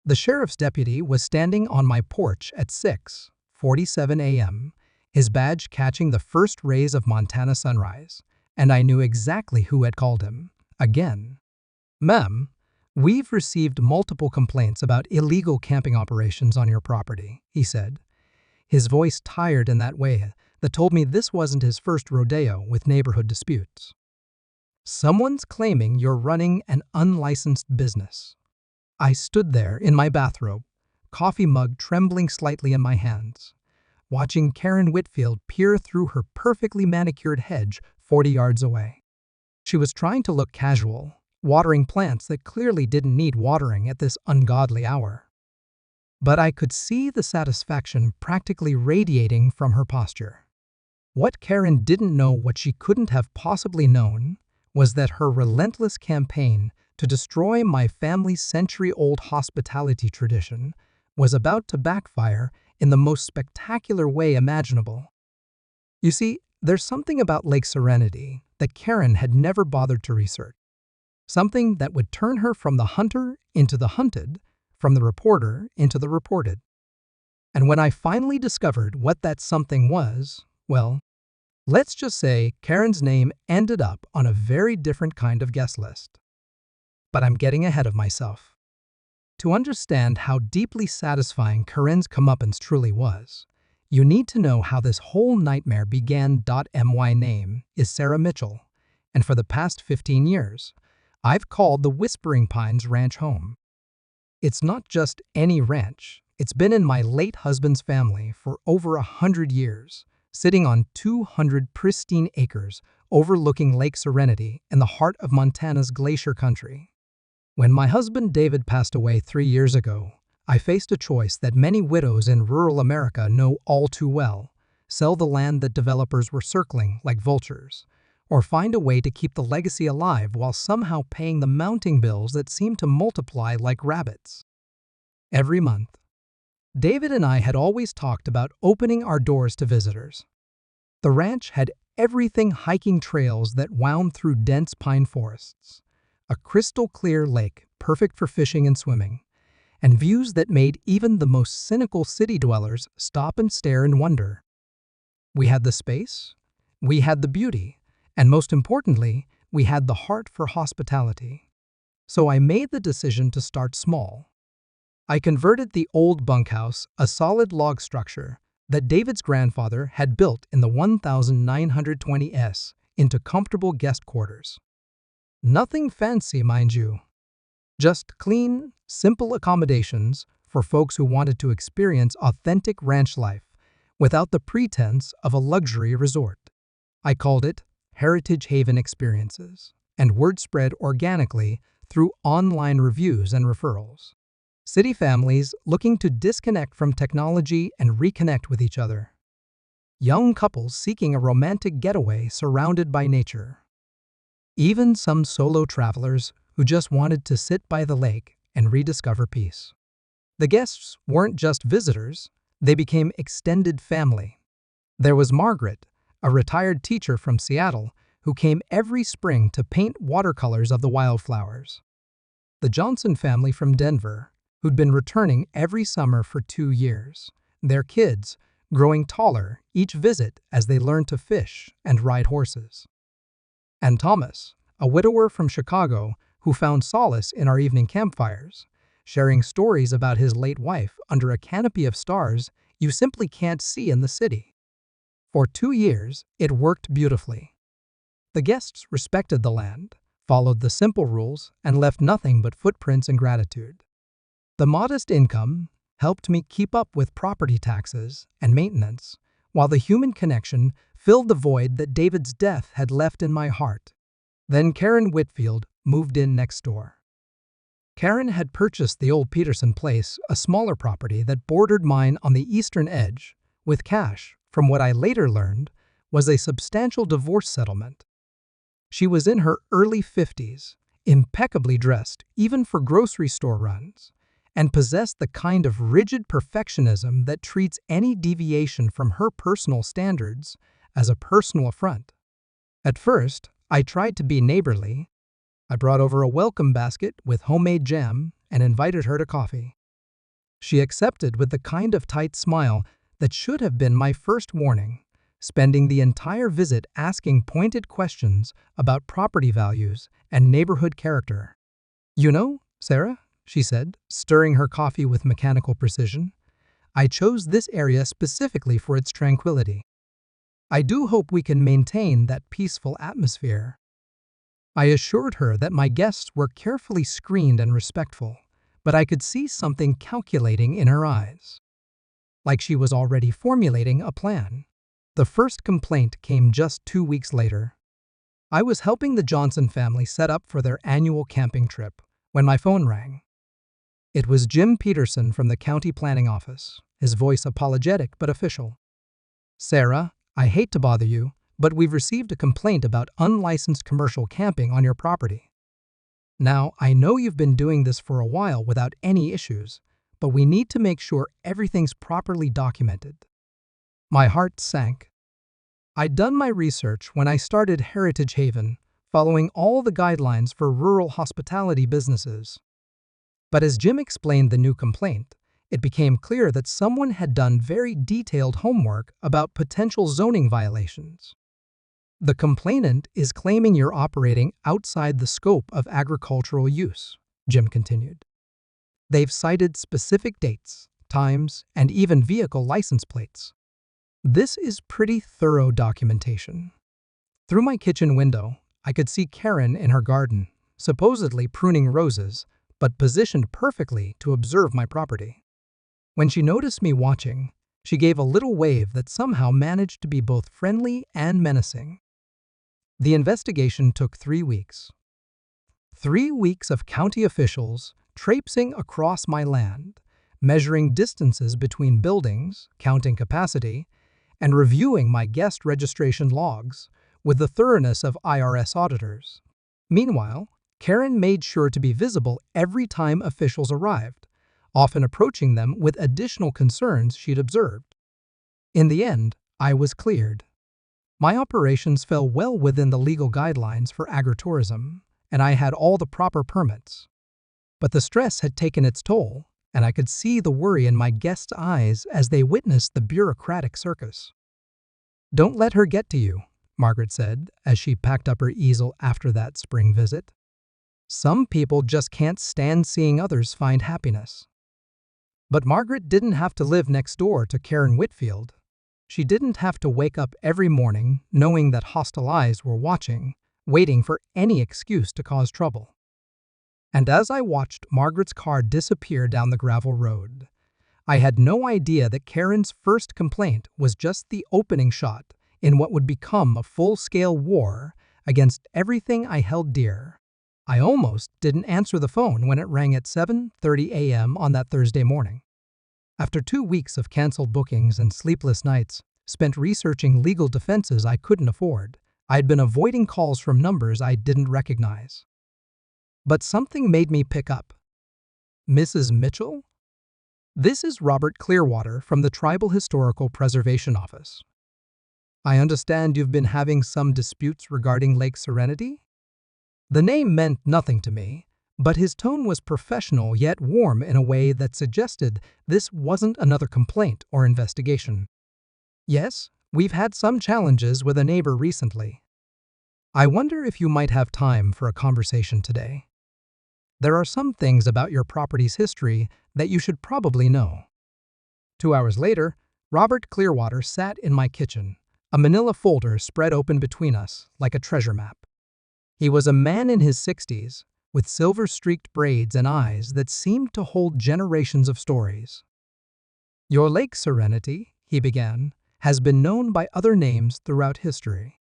The sheriff's deputy was standing on my porch at 6:47 a.m., his badge catching the first rays of Montana sunrise, and I knew exactly who had called him. Again. "Ma'am, we've received multiple complaints about illegal camping operations on your property," he said, his voice tired in that way that told me this wasn't his first rodeo with neighborhood disputes. "Someone's claiming you're running an unlicensed business." I stood there in my bathrobe, coffee mug trembling slightly in my hands, watching Karen Whitfield peer through her perfectly manicured hedge 40 yards away. She was trying to look casual, watering plants that clearly didn't need watering at this ungodly hour. But I could see the satisfaction practically radiating from her posture. What Karen didn't know, what she couldn't have possibly known, was that her relentless campaign to destroy my family's century-old hospitality tradition was about to backfire in the most spectacular way imaginable. You see, there's something about Lake Serenity that Karen had never bothered to research. Something that would turn her from the hunter into the hunted, from the reporter into the reported. And when I finally discovered what that something was, well, let's just say Karen's name ended up on a very different kind of guest list. But I'm getting ahead of myself. To understand how deeply satisfying Karen's comeuppance truly was, you need to know how this whole nightmare began. My name is Sarah Mitchell, and for the past 15 years, I've called the Whispering Pines Ranch home. It's not just any ranch. It's been in my late husband's family for over 100 years, sitting on 200 pristine acres overlooking Lake Serenity in the heart of Montana's glacier country. When my husband David passed away 3 years ago, I faced a choice that many widows in rural America know all too well: sell the land that developers were circling like vultures, or find a way to keep the legacy alive while somehow paying the mounting bills that seem to multiply like rabbits. Every month, David and I had always talked about opening our doors to visitors. The ranch had everything: hiking trails that wound through dense pine forests, a crystal-clear lake perfect for fishing and swimming, and views that made even the most cynical city dwellers stop and stare in wonder. We had the space, we had the beauty, and most importantly, we had the heart for hospitality. So I made the decision to start small. I converted the old bunkhouse, a solid log structure that David's grandfather had built in the 1920s, into comfortable guest quarters. Nothing fancy, mind you. Just clean, simple accommodations for folks who wanted to experience authentic ranch life without the pretense of a luxury resort. I called it Heritage Haven Experiences, and word spread organically through online reviews and referrals. City families looking to disconnect from technology and reconnect with each other. Young couples seeking a romantic getaway surrounded by nature. Even some solo travelers who just wanted to sit by the lake and rediscover peace. The guests weren't just visitors, they became extended family. There was Margaret, a retired teacher from Seattle who came every spring to paint watercolors of the wildflowers. The Johnson family from Denver, who'd been returning every summer for 2 years. Their kids, growing taller each visit as they learned to fish and ride horses. And Thomas, a widower from Chicago who found solace in our evening campfires, sharing stories about his late wife under a canopy of stars you simply can't see in the city. For 2 years, it worked beautifully. The guests respected the land, followed the simple rules, and left nothing but footprints and gratitude. The modest income helped me keep up with property taxes and maintenance, while the human connection filled the void that David's death had left in my heart. Then Karen Whitfield moved in next door. Karen had purchased the old Peterson place, a smaller property that bordered mine on the eastern edge, with cash from what I later learned was a substantial divorce settlement. She was in her early 50s, impeccably dressed even for grocery store runs, and possessed the kind of rigid perfectionism that treats any deviation from her personal standards as a personal affront. At first, I tried to be neighborly. I brought over a welcome basket with homemade jam and invited her to coffee. She accepted with the kind of tight smile that should have been my first warning, spending the entire visit asking pointed questions about property values and neighborhood character. "You know, Sarah," she said, stirring her coffee with mechanical precision, "I chose this area specifically for its tranquility. I do hope we can maintain that peaceful atmosphere." I assured her that my guests were carefully screened and respectful, but I could see something calculating in her eyes, like she was already formulating a plan. The first complaint came just 2 weeks later. I was helping the Johnson family set up for their annual camping trip when my phone rang. It was Jim Peterson from the county planning office, his voice apologetic but official. "Sarah, I hate to bother you, but we've received a complaint about unlicensed commercial camping on your property. Now, I know you've been doing this for a while without any issues, but we need to make sure everything's properly documented." My heart sank. I'd done my research when I started Heritage Haven, following all the guidelines for rural hospitality businesses. But as Jim explained the new complaint, it became clear that someone had done very detailed homework about potential zoning violations. "The complainant is claiming you're operating outside the scope of agricultural use," Jim continued. "They've cited specific dates, times, and even vehicle license plates. This is pretty thorough documentation." Through my kitchen window, I could see Karen in her garden, supposedly pruning roses, but positioned perfectly to observe my property. When she noticed me watching, she gave a little wave that somehow managed to be both friendly and menacing. The investigation took 3 weeks. 3 weeks of county officials traipsing across my land, measuring distances between buildings, counting capacity, and reviewing my guest registration logs with the thoroughness of IRS auditors. Meanwhile, Karen made sure to be visible every time officials arrived, often approaching them with additional concerns she'd observed. In the end, I was cleared. My operations fell well within the legal guidelines for agritourism, and I had all the proper permits. But the stress had taken its toll, and I could see the worry in my guests' eyes as they witnessed the bureaucratic circus. "Don't let her get to you," Margaret said as she packed up her easel after that spring visit. "Some people just can't stand seeing others find happiness." But Margaret didn't have to live next door to Karen Whitfield. She didn't have to wake up every morning knowing that hostile eyes were watching, waiting for any excuse to cause trouble. And as I watched Margaret's car disappear down the gravel road, I had no idea that Karen's first complaint was just the opening shot in what would become a full-scale war against everything I held dear. I almost didn't answer the phone when it rang at 7:30 a.m. on that Thursday morning. After 2 weeks of canceled bookings and sleepless nights spent researching legal defenses I couldn't afford, I'd been avoiding calls from numbers I didn't recognize. But something made me pick up. "Mrs. Mitchell? This is Robert Clearwater from the Tribal Historical Preservation Office. I understand you've been having some disputes regarding Lake Serenity?" The name meant nothing to me, but his tone was professional yet warm in a way that suggested this wasn't another complaint or investigation. "Yes, we've had some challenges with a neighbor recently. I wonder if you might have time for a conversation today. There are some things about your property's history that you should probably know." 2 hours later, Robert Clearwater sat in my kitchen, a manila folder spread open between us like a treasure map. He was a man in his 60s, with silver-streaked braids and eyes that seemed to hold generations of stories. "Your Lake Serenity," he began, "has been known by other names throughout history.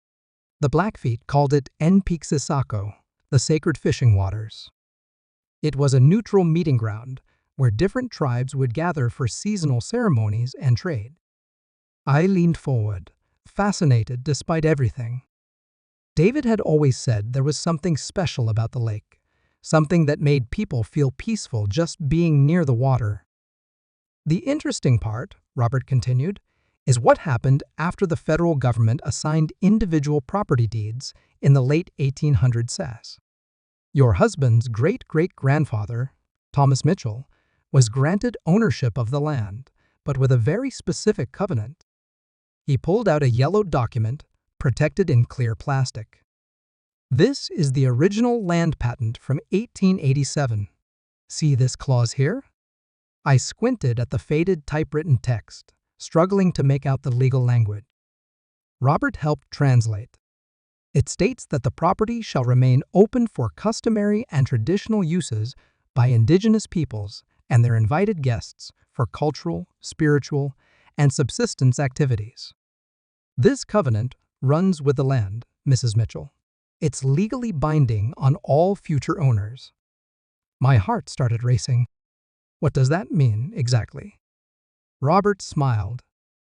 The Blackfeet called it Enpiksisako, the sacred fishing waters. It was a neutral meeting ground where different tribes would gather for seasonal ceremonies and trade." I leaned forward, fascinated despite everything. David had always said there was something special about the lake, something that made people feel peaceful just being near the water. "The interesting part," Robert continued, "is what happened after the federal government assigned individual property deeds in the late 1800s. Your husband's great-great-grandfather, Thomas Mitchell, was granted ownership of the land, but with a very specific covenant. He pulled out a yellowed document, protected in clear plastic. This is the original land patent from 1887. See this clause here? I squinted at the faded typewritten text, struggling to make out the legal language. Robert helped translate. It states that the property shall remain open for customary and traditional uses by indigenous peoples and their invited guests for cultural, spiritual, and subsistence activities. This covenant runs with the land, Mrs. Mitchell. It's legally binding on all future owners. My heart started racing. What does that mean, exactly? Robert smiled.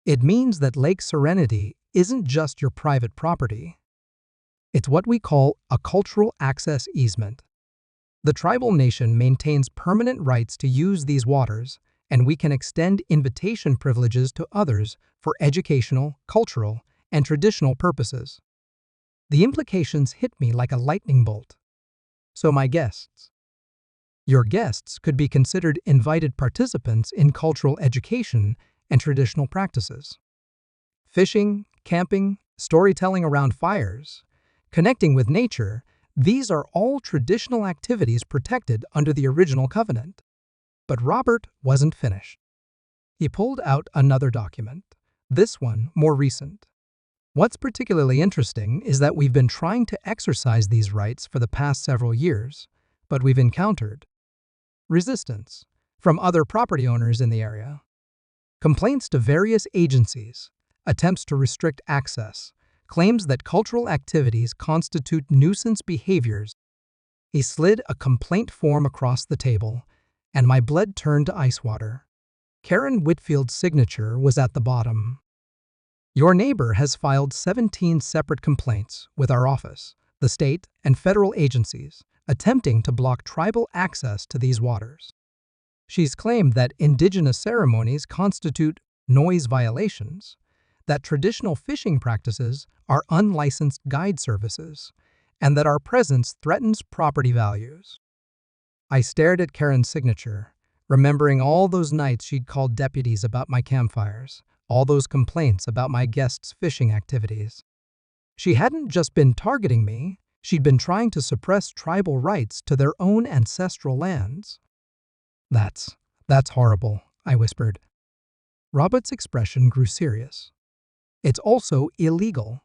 It means that Lake Serenity isn't just your private property. It's what we call a cultural access easement. The tribal nation maintains permanent rights to use these waters, and we can extend invitation privileges to others for educational, cultural, and traditional purposes. The implications hit me like a lightning bolt. So my guests. Your guests could be considered invited participants in cultural education and traditional practices. Fishing, camping, storytelling around fires, connecting with nature, these are all traditional activities protected under the original covenant. But Robert wasn't finished. He pulled out another document, this one more recent. What's particularly interesting is that we've been trying to exercise these rights for the past several years, but we've encountered resistance from other property owners in the area, complaints to various agencies, attempts to restrict access, claims that cultural activities constitute nuisance behaviors. He slid a complaint form across the table, and my blood turned to ice water. Karen Whitfield's signature was at the bottom. Your neighbor has filed 17 separate complaints with our office, the state and federal agencies, attempting to block tribal access to these waters. She's claimed that indigenous ceremonies constitute noise violations, that traditional fishing practices are unlicensed guide services, and that our presence threatens property values. I stared at Karen's signature, remembering all those nights she'd called deputies about my campfires, all those complaints about my guests' fishing activities. She hadn't just been targeting me, she'd been trying to suppress tribal rights to their own ancestral lands. That's horrible, I whispered. Robert's expression grew serious. It's also illegal.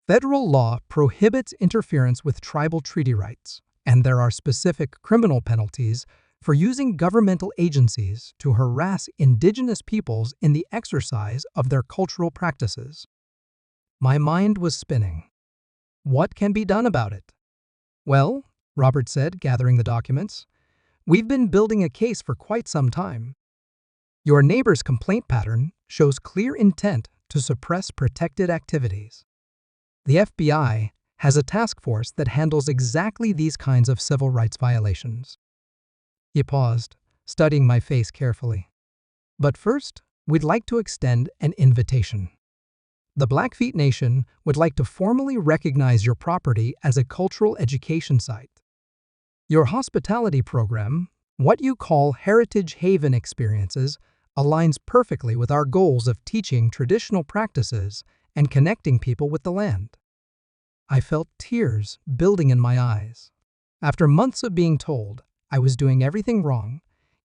Federal law prohibits interference with tribal treaty rights, and there are specific criminal penalties for using governmental agencies to harass indigenous peoples in the exercise of their cultural practices. My mind was spinning. What can be done about it? Well, Robert said, gathering the documents, we've been building a case for quite some time. Your neighbor's complaint pattern shows clear intent to suppress protected activities. The FBI has a task force that handles exactly these kinds of civil rights violations. He paused, studying my face carefully. But first, we'd like to extend an invitation. The Blackfeet Nation would like to formally recognize your property as a cultural education site. Your hospitality program, what you call Heritage Haven experiences, aligns perfectly with our goals of teaching traditional practices and connecting people with the land. I felt tears building in my eyes. After months of being told I was doing everything wrong,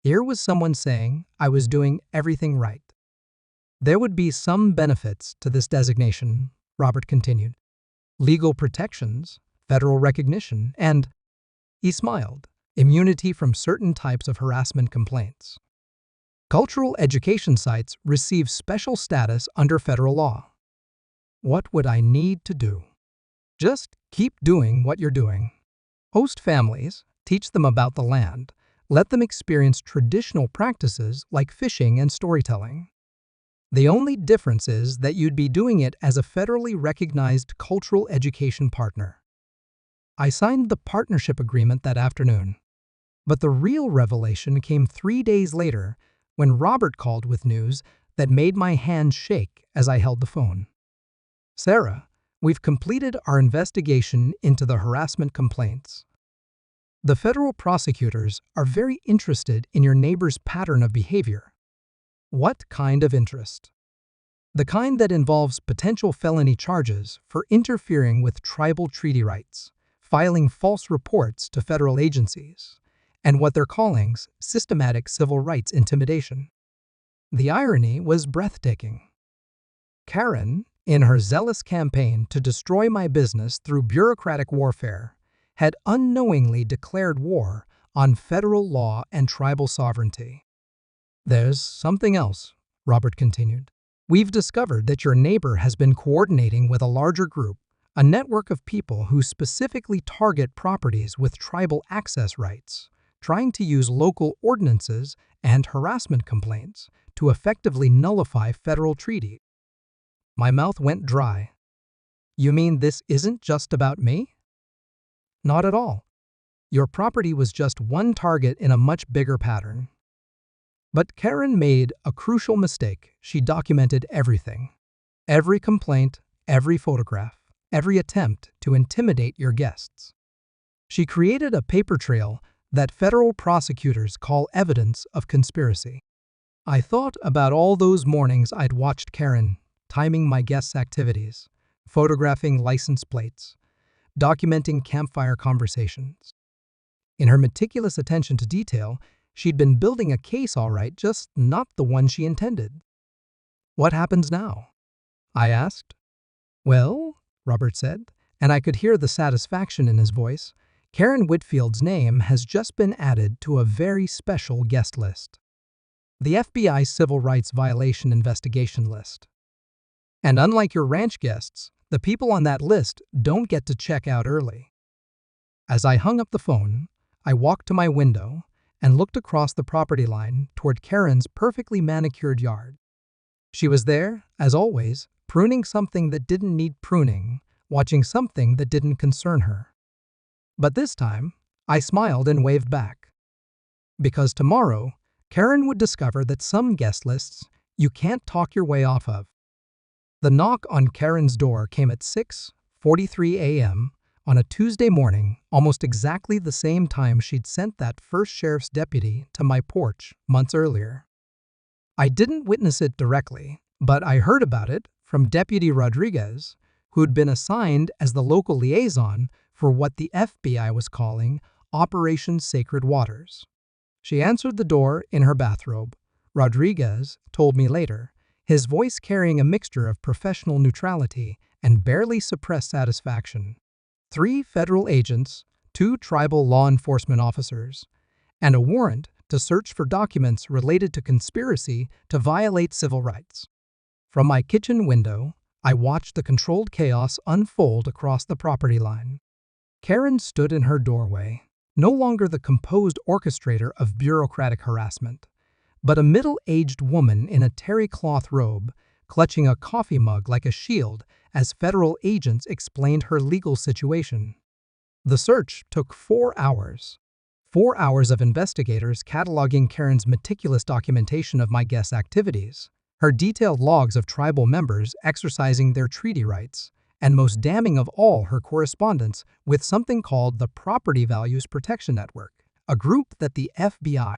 here was someone saying I was doing everything right. There would be some benefits to this designation, Robert continued. Legal protections, federal recognition, and, he smiled, immunity from certain types of harassment complaints. Cultural education sites receive special status under federal law. What would I need to do? Just keep doing what you're doing. Host families, teach them about the land, let them experience traditional practices like fishing and storytelling. The only difference is that you'd be doing it as a federally recognized cultural education partner. I signed the partnership agreement that afternoon. But the real revelation came 3 days later when Robert called with news that made my hands shake as I held the phone. Sarah, we've completed our investigation into the harassment complaints. The federal prosecutors are very interested in your neighbor's pattern of behavior. What kind of interest? The kind that involves potential felony charges for interfering with tribal treaty rights, filing false reports to federal agencies, and what they're calling systematic civil rights intimidation. The irony was breathtaking. Karen, in her zealous campaign to destroy my business through bureaucratic warfare, had unknowingly declared war on federal law and tribal sovereignty. There's something else, Robert continued. We've discovered that your neighbor has been coordinating with a larger group, a network of people who specifically target properties with tribal access rights, trying to use local ordinances and harassment complaints to effectively nullify federal treaties. My mouth went dry. You mean this isn't just about me? Not at all. Your property was just one target in a much bigger pattern. But Karen made a crucial mistake. She documented everything. Every complaint, every photograph, every attempt to intimidate your guests. She created a paper trail that federal prosecutors call evidence of conspiracy. I thought about all those mornings I'd watched Karen timing my guests' activities, photographing license plates, documenting campfire conversations. In her meticulous attention to detail, she'd been building a case all right, just not the one she intended. What happens now? I asked. Well, Robert said, and I could hear the satisfaction in his voice, Karen Whitfield's name has just been added to a very special guest list. The FBI Civil Rights Violation Investigation List. And unlike your ranch guests, the people on that list don't get to check out early. As I hung up the phone, I walked to my window and looked across the property line toward Karen's perfectly manicured yard. She was there, as always, pruning something that didn't need pruning, watching something that didn't concern her. But this time, I smiled and waved back. Because tomorrow, Karen would discover that some guest lists you can't talk your way off of. The knock on Karen's door came at 6:43 a.m. on a Tuesday morning, almost exactly the same time she'd sent that first sheriff's deputy to my porch months earlier. I didn't witness it directly, but I heard about it from Deputy Rodriguez, who'd been assigned as the local liaison for what the FBI was calling Operation Sacred Waters. She answered the door in her bathrobe, Rodriguez told me later, his voice carrying a mixture of professional neutrality and barely suppressed satisfaction. 3 federal agents, 2 tribal law enforcement officers, and a warrant to search for documents related to conspiracy to violate civil rights. From my kitchen window, I watched the controlled chaos unfold across the property line. Karen stood in her doorway, no longer the composed orchestrator of bureaucratic harassment, but a middle-aged woman in a terry cloth robe, clutching a coffee mug like a shield as federal agents explained her legal situation. The search took 4 hours. 4 hours of investigators cataloging Karen's meticulous documentation of my guests' activities, her detailed logs of tribal members exercising their treaty rights, and most damning of all, her correspondence with something called the Property Values Protection Network, a group that the FBI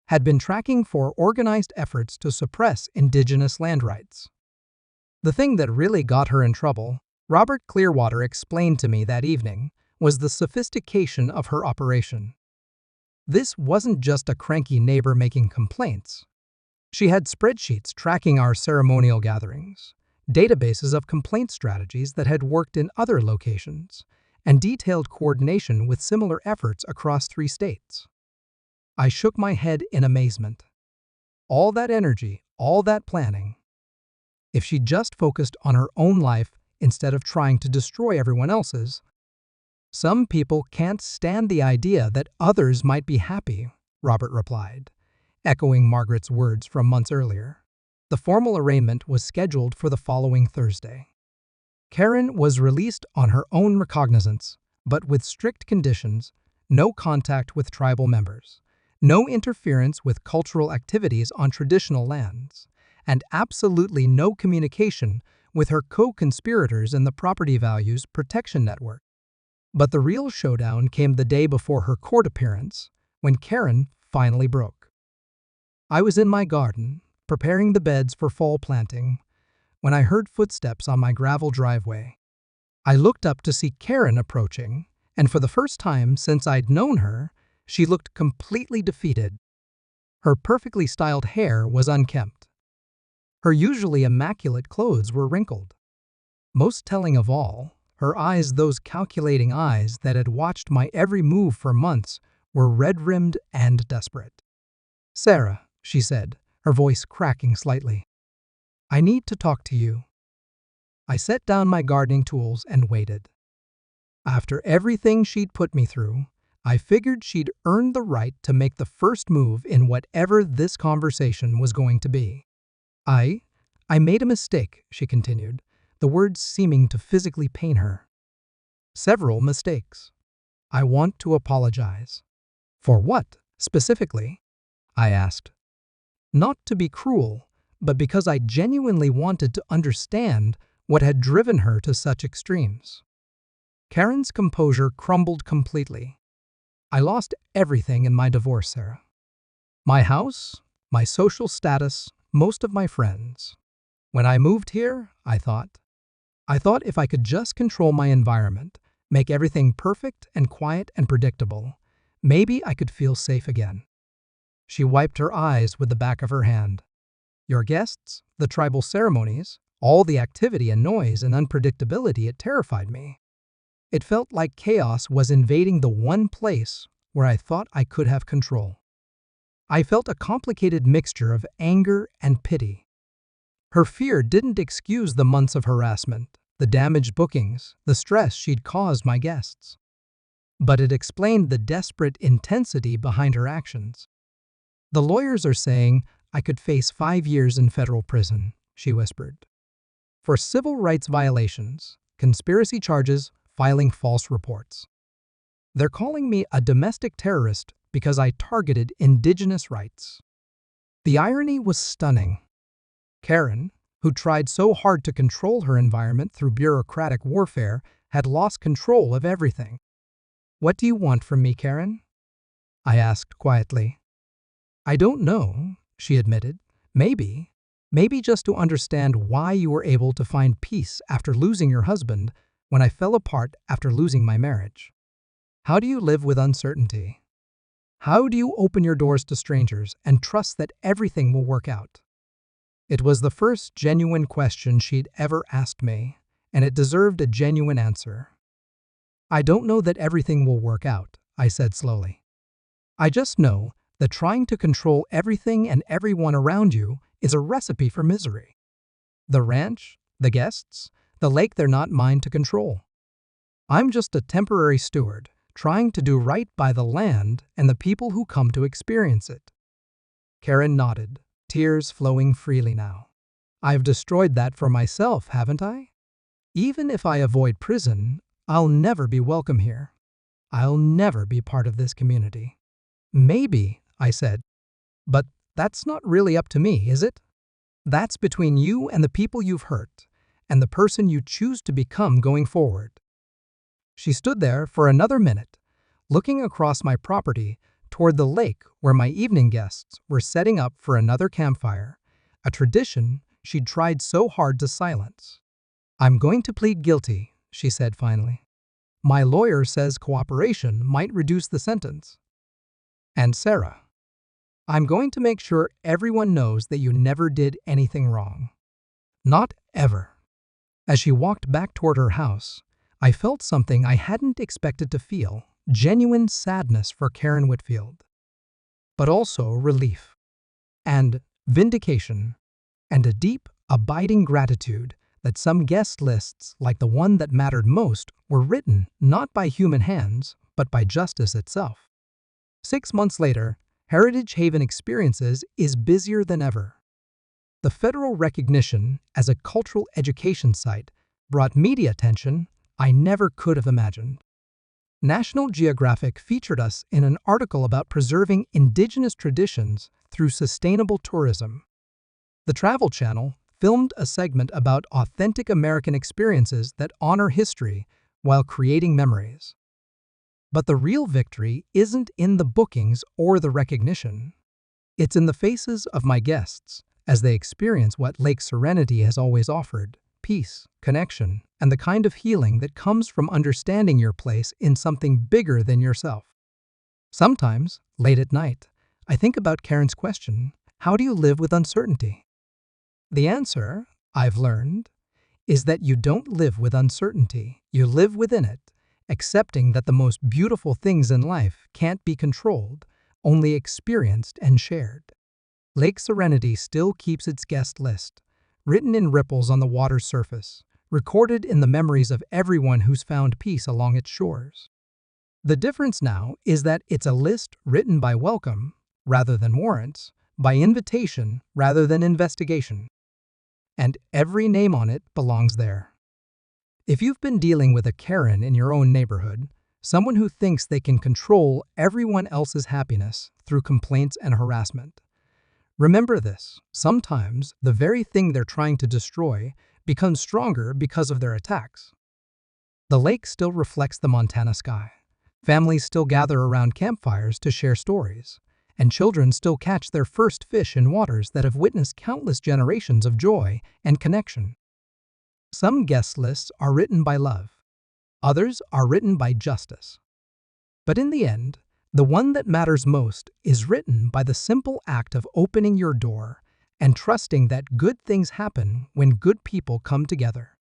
had been tracking for organized efforts to suppress indigenous land rights. The thing that really got her in trouble, Robert Clearwater explained to me that evening, was the sophistication of her operation. This wasn't just a cranky neighbor making complaints. She had spreadsheets tracking our ceremonial gatherings, databases of complaint strategies that had worked in other locations, and detailed coordination with similar efforts across 3 states. I shook my head in amazement. All that energy, all that planning. If she just focused on her own life instead of trying to destroy everyone else's. Some people can't stand the idea that others might be happy, Robert replied, echoing Margaret's words from months earlier. The formal arraignment was scheduled for the following Thursday. Karen was released on her own recognizance, but with strict conditions: no contact with tribal members, no interference with cultural activities on traditional lands, and absolutely no communication with her co-conspirators in the Property Values Protection Network. But the real showdown came the day before her court appearance, when Karen finally broke. I was in my garden, preparing the beds for fall planting, when I heard footsteps on my gravel driveway. I looked up to see Karen approaching, and for the first time since I'd known her, she looked completely defeated. Her perfectly styled hair was unkempt. Her usually immaculate clothes were wrinkled. Most telling of all, her eyes, those calculating eyes that had watched my every move for months, were red-rimmed and desperate. "Sarah," she said, her voice cracking slightly, "I need to talk to you." I set down my gardening tools and waited. After everything she'd put me through, I figured she'd earned the right to make the first move in whatever this conversation was going to be. I made a mistake," she continued, the words seeming to physically pain her. "Several mistakes. I want to apologize." "For what, specifically?" I asked. Not to be cruel, but because I genuinely wanted to understand what had driven her to such extremes. Karen's composure crumbled completely. "I lost everything in my divorce, Sarah. My house, my social status, most of my friends. When I moved here, I thought if I could just control my environment, make everything perfect and quiet and predictable, maybe I could feel safe again." She wiped her eyes with the back of her hand. "Your guests, the tribal ceremonies, all the activity and noise and unpredictability, it terrified me. It felt like chaos was invading the one place where I thought I could have control." I felt a complicated mixture of anger and pity. Her fear didn't excuse the months of harassment, the damaged bookings, the stress she'd caused my guests. But it explained the desperate intensity behind her actions. "The lawyers are saying I could face 5 years in federal prison," she whispered, "for civil rights violations, conspiracy charges, filing false reports. They're calling me a domestic terrorist because I targeted indigenous rights." The irony was stunning. Karen, who tried so hard to control her environment through bureaucratic warfare, had lost control of everything. "What do you want from me, Karen?" I asked quietly. "I don't know," she admitted. Maybe just to understand why you were able to find peace after losing your husband when I fell apart after losing my marriage. How do you live with uncertainty? How do you open your doors to strangers and trust that everything will work out?" It was the first genuine question she'd ever asked me, and it deserved a genuine answer. "I don't know that everything will work out," I said slowly. "I just know that trying to control everything and everyone around you is a recipe for misery. The ranch, the guests, the lake, they're not mine to control. I'm just a temporary steward, trying to do right by the land and the people who come to experience it." Karen nodded, tears flowing freely now. "I've destroyed that for myself, haven't I? Even if I avoid prison, I'll never be welcome here. I'll never be part of this community." "Maybe," I said, "but that's not really up to me, is it? That's between you and the people you've hurt, and the person you choose to become going forward." She stood there for another minute, looking across my property toward the lake where my evening guests were setting up for another campfire, a tradition she'd tried so hard to silence. "I'm going to plead guilty," she said finally. "My lawyer says cooperation might reduce the sentence. And Sarah, I'm going to make sure everyone knows that you never did anything wrong. Not ever." As she walked back toward her house, I felt something I hadn't expected to feel, genuine sadness for Karen Whitfield. But also relief, and vindication, and a deep, abiding gratitude that some guest lists, like the one that mattered most, were written not by human hands, but by justice itself. 6 months later, Heritage Haven Experiences is busier than ever. The federal recognition as a cultural education site brought media attention I never could have imagined. National Geographic featured us in an article about preserving indigenous traditions through sustainable tourism. The Travel Channel filmed a segment about authentic American experiences that honor history while creating memories. But the real victory isn't in the bookings or the recognition. It's in the faces of my guests as they experience what Lake Serenity has always offered: peace, connection, and the kind of healing that comes from understanding your place in something bigger than yourself. Sometimes, late at night, I think about Karen's question, how do you live with uncertainty? The answer, I've learned, is that you don't live with uncertainty, you live within it, accepting that the most beautiful things in life can't be controlled, only experienced and shared. Lake Serenity still keeps its guest list, written in ripples on the water's surface, recorded in the memories of everyone who's found peace along its shores. The difference now is that it's a list written by welcome rather than warrants, by invitation rather than investigation. And every name on it belongs there. If you've been dealing with a Karen in your own neighborhood, someone who thinks they can control everyone else's happiness through complaints and harassment, remember this: sometimes the very thing they're trying to destroy becomes stronger because of their attacks. The lake still reflects the Montana sky. Families still gather around campfires to share stories, and children still catch their first fish in waters that have witnessed countless generations of joy and connection. Some guest lists are written by love. Others are written by justice. But in the end, the one that matters most is written by the simple act of opening your door and trusting that good things happen when good people come together.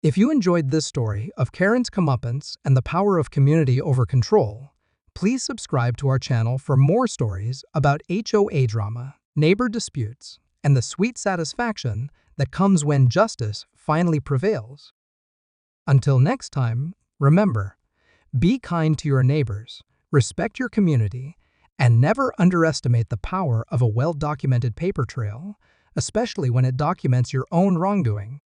If you enjoyed this story of Karen's comeuppance and the power of community over control, please subscribe to our channel for more stories about HOA drama, neighbor disputes, and the sweet satisfaction that comes when justice finally prevails. Until next time, remember, be kind to your neighbors, respect your community, and never underestimate the power of a well-documented paper trail, especially when it documents your own wrongdoing.